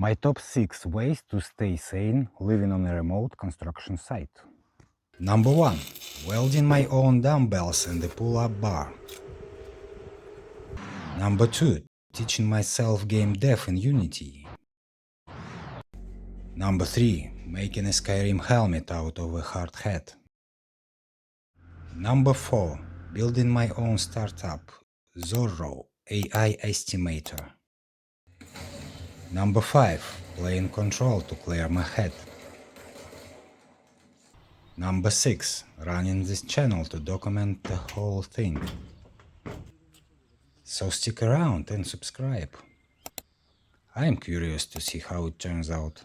My top 6 ways to stay sane living on a remote construction site. Number 1. Welding my own dumbbells and the pull-up bar. Number 2. Teaching myself game dev in Unity. Number 3. Making a Skyrim helmet out of a hard hat. Number 4. Building my own startup, Zorro, AI estimator. Number 5. Playing Control to clear my head. Number 6. Running this channel to document the whole thing. So stick around and subscribe. I'm curious to see how it turns out.